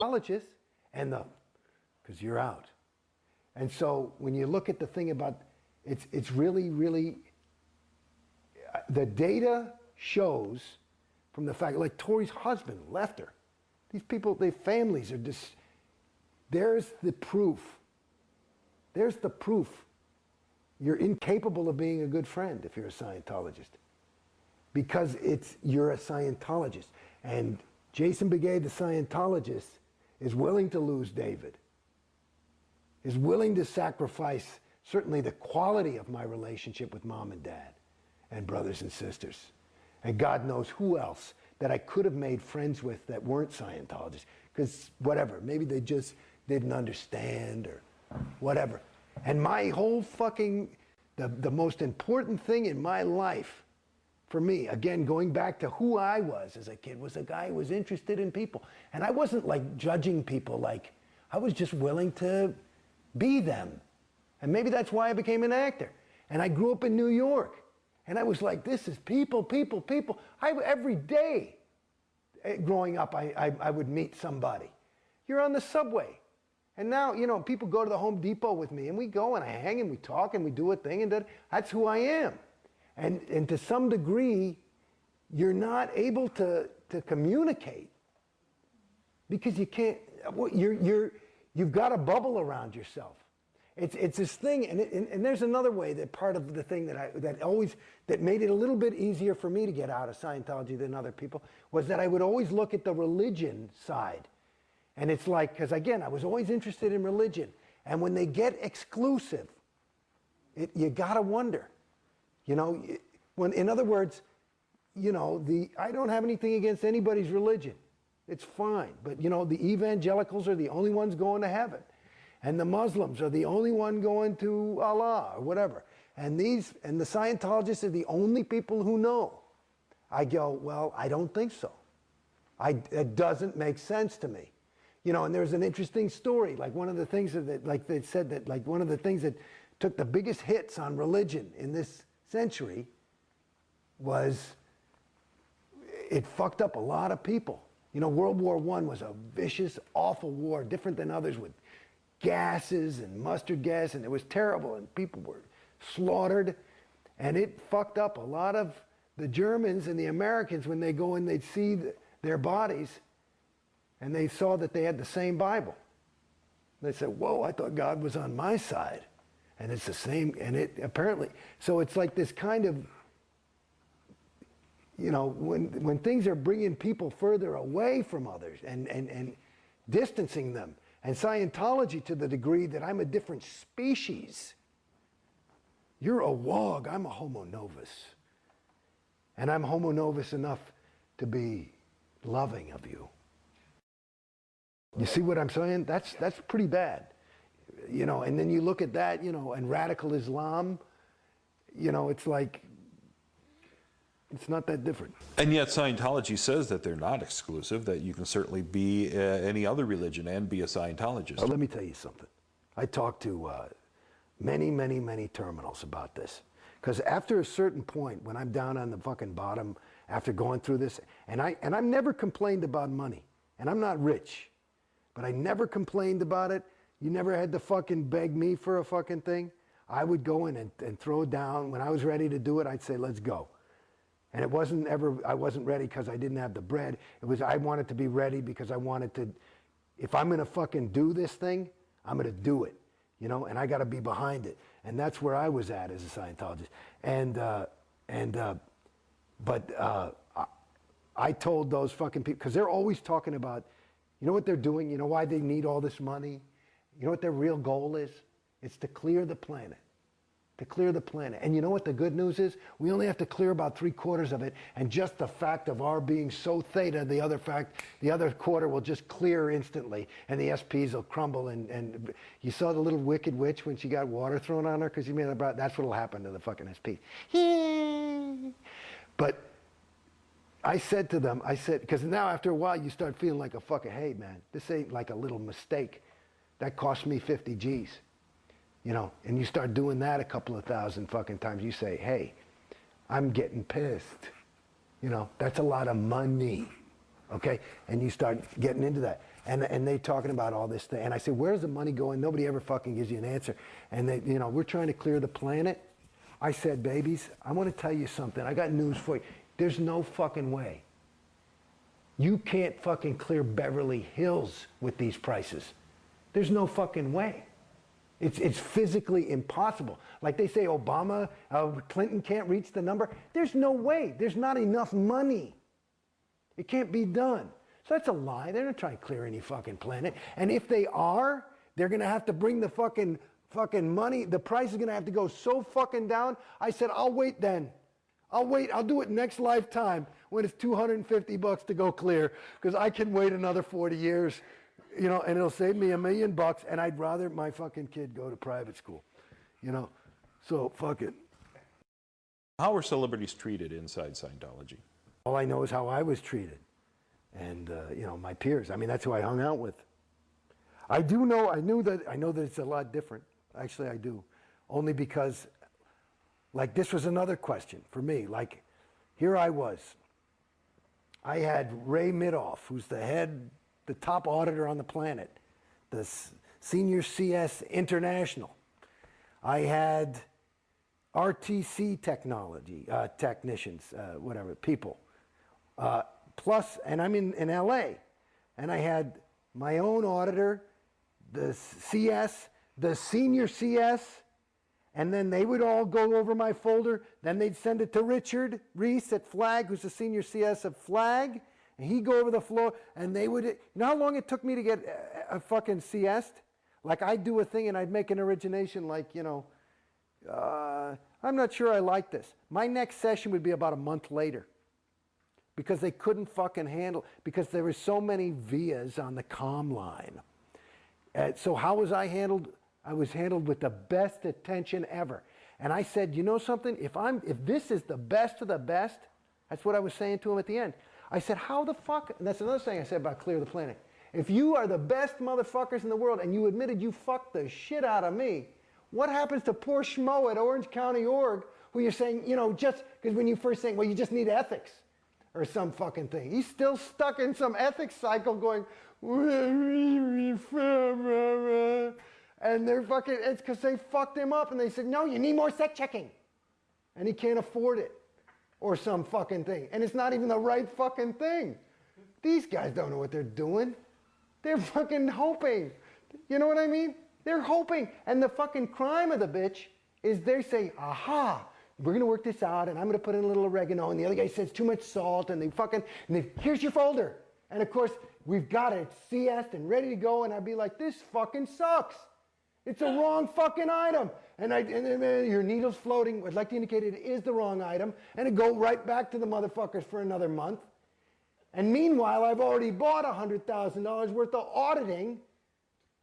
Scientologists and the, because you're out. And so when you look at the thing about, it's really, the data shows from the fact, like Tori's husband left her. These people, their families are just, there's the proof. There's the proof. You're incapable of being a good friend if you're a Scientologist. Because you're a Scientologist. And Jason Beghe, the Scientologist, is willing to lose David. Is willing to sacrifice certainly the quality of my relationship with mom and dad and brothers and sisters. And God knows who else that I could have made friends with that weren't Scientologists. Because whatever, maybe they just didn't understand or whatever. And my whole fucking, the most important thing in my life, for me, again, going back to who I was as a kid, was a guy who was interested in people. And I wasn't like judging people, like, I was just willing to be them. And maybe that's why I became an actor. And I grew up in New York. And I was like, this is people. Every day growing up, I would meet somebody. You're on the subway. And now, you know, people go to the Home Depot with me, and we go and I hang and we talk and we do a thing, and that's who I am. And to some degree, you're not able to communicate because you can't, you've got a bubble around yourself. It's this thing, and there's another way that part of the thing that made it a little bit easier for me to get out of Scientology than other people was that I would always look at the religion side. And it's like, because again, I was always interested in religion. And when they get exclusive, you gotta wonder, you know, in other words, you know, I don't have anything against anybody's religion. It's fine. But, you know, the evangelicals are the only ones going to heaven. And the Muslims are the only one going to Allah or whatever. And the Scientologists are the only people who know. I go, well, I don't think so. It doesn't make sense to me. You know, and there's an interesting story. Like one of the things that, like they said that, like one of the things that took the biggest hits on religion in this century was it fucked up a lot of people. You know, World War I was a vicious, awful war, different than others, with gases and mustard gas, and it was terrible, and people were slaughtered, and it fucked up a lot of the Germans and the Americans when they go in, they'd see their bodies, and they saw that they had the same Bible. They said, whoa, I thought God was on my side. And it's the same, and it apparently, so it's like this kind of, you know, when things are bringing people further away from others and distancing them, and Scientology to the degree that I'm a different species. You're a wog, I'm a homo novus. And I'm homo novus enough to be loving of you. You see what I'm saying? That's pretty bad. You know, and then you look at that, you know, and radical Islam, you know, it's like, it's not that different. And yet Scientology says that they're not exclusive, that you can certainly be any other religion and be a Scientologist. Let me tell you something. I talked to many terminals about this. Because after a certain point, when I'm down on the fucking bottom, after going through this, and I've never complained about money, and I'm not rich, but I never complained about it. You never had to fucking beg me for a fucking thing. I would go in and throw down. When I was ready to do it, I'd say, let's go. And it wasn't ever, I wasn't ready because I didn't have the bread. It was, I wanted to be ready because I wanted to, if I'm going to fucking do this thing, I'm going to do it, you know, and I got to be behind it. And that's where I was at as a Scientologist. I told those fucking people, because they're always talking about, you know what they're doing? You know why they need all this money? You know what their real goal is? It's to clear the planet. To clear the planet. And you know what the good news is? We only have to clear about 3/4 of it, and just the fact of our being so theta, the other quarter will just clear instantly, and the SPs will crumble. And you saw the little wicked witch when she got water thrown on her because you made it about, that's what'll happen to the fucking SP. But I said to them, I said, because now after a while you start feeling like a fucking, hey man, this ain't like a little mistake. That cost me 50 G's. You know, and you start doing that a couple of thousand fucking times. You say, hey, I'm getting pissed. You know, that's a lot of money. Okay? And you start getting into that. And they talking about all this thing. And I said, where's the money going? Nobody ever fucking gives you an answer. And they, you know, we're trying to clear the planet. I said, babies, I want to tell you something. I got news for you. There's no fucking way. You can't fucking clear Beverly Hills with these prices. There's no fucking way. It's physically impossible. Like they say, Obama, Clinton can't reach the number. There's no way. There's not enough money. It can't be done. So that's a lie. They're not trying to clear any fucking planet. And if they are, they're going to have to bring the fucking money. The price is going to have to go so fucking down. I said, I'll wait then. I'll wait. I'll do it next lifetime when it's $250 to go clear, because I can wait another 40 years, you know, and it'll save me $1 million, and I'd rather my fucking kid go to private school, you know. So fuck it. How are celebrities treated inside Scientology? All I know is how I was treated. And, you know, my peers. I mean, that's who I hung out with. I know that it's a lot different. Actually, I do. Only because, like, this was another question for me. Like, here I was. I had Ray Midoff, who's the top auditor on the planet, the senior CS International. I had RTC technology, technicians, whatever, people. Plus, and I'm in LA, and I had my own auditor, the CS, the senior CS, and then they would all go over my folder. Then they'd send it to Richard Reese at Flag, who's the senior CS of Flag, and he'd go over the floor, and they would, you know how long it took me to get a fucking CS? Like, I'd do a thing, and I'd make an origination like, you know, I'm not sure I like this. My next session would be about a month later. Because they couldn't fucking handle, because there were so many vias on the comm line. So how was I handled? I was handled with the best attention ever. And I said, you know something? If this is the best of the best, that's what I was saying to him at the end. I said, how the fuck, and that's another thing I said about Clear the Planet. If you are the best motherfuckers in the world and you admitted you fucked the shit out of me, what happens to poor schmo at Orange County Org, who you're saying, you know, just, because when you first saying, well, you just need ethics. Or some fucking thing. He's still stuck in some ethics cycle going, and they're fucking, it's because they fucked him up and they said, no, you need more set checking. And he can't afford it. Or some fucking thing. And it's not even the right fucking thing. These guys don't know what they're doing. They're fucking hoping. You know what I mean? They're hoping. And the fucking crime of the bitch is they say, aha, we're going to work this out, and I'm going to put in a little oregano, and the other guy says too much salt, and here's your folder. And of course, we've got it CS'd and ready to go, and I'd be like, this fucking sucks. It's a wrong fucking item. And your needle's floating. I'd like to indicate it is the wrong item, and it go right back to the motherfuckers for another month. And meanwhile, I've already bought $100,000 worth of auditing,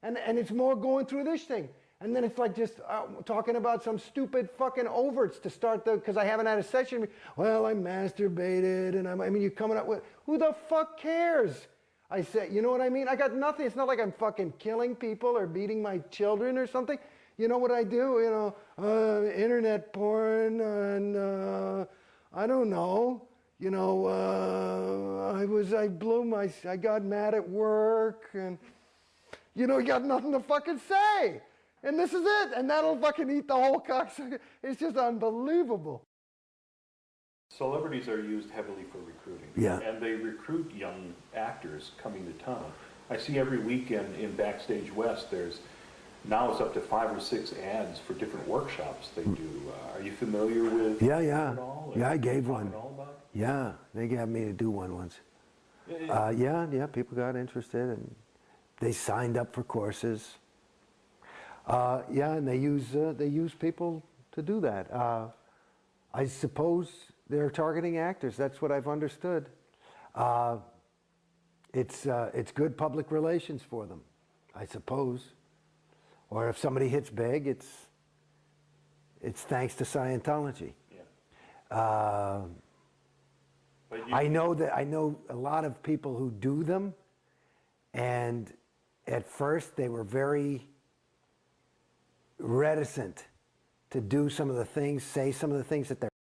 and it's more going through this thing. And then it's like just talking about some stupid fucking overts to start because I haven't had a session. Well, I masturbated, and I mean, you're coming up with, who the fuck cares? I said, you know what I mean? I got nothing. It's not like I'm fucking killing people or beating my children or something. You know what I do? You know, internet porn, and I don't know. You know, I got mad at work, and, you know, you got nothing to fucking say. And this is it. And that'll fucking eat the whole cocksucker. It's just unbelievable. Celebrities are used heavily for recruiting. Yeah. And they recruit young actors coming to town. I see every weekend in Backstage West, now it's up to 5 or 6 ads for different workshops they do. Are you familiar with yeah. at all? Yeah, I gave one. All about it? Yeah, they got me to do one once. Yeah, people got interested, and they signed up for courses. Yeah, and they use people to do that. I suppose they're targeting actors. That's what I've understood. It's good public relations for them, I suppose. Or if somebody hits big, it's thanks to Scientology. Yeah. I know a lot of people who do them, and at first they were very reticent to do some of the things, say some of the things that they're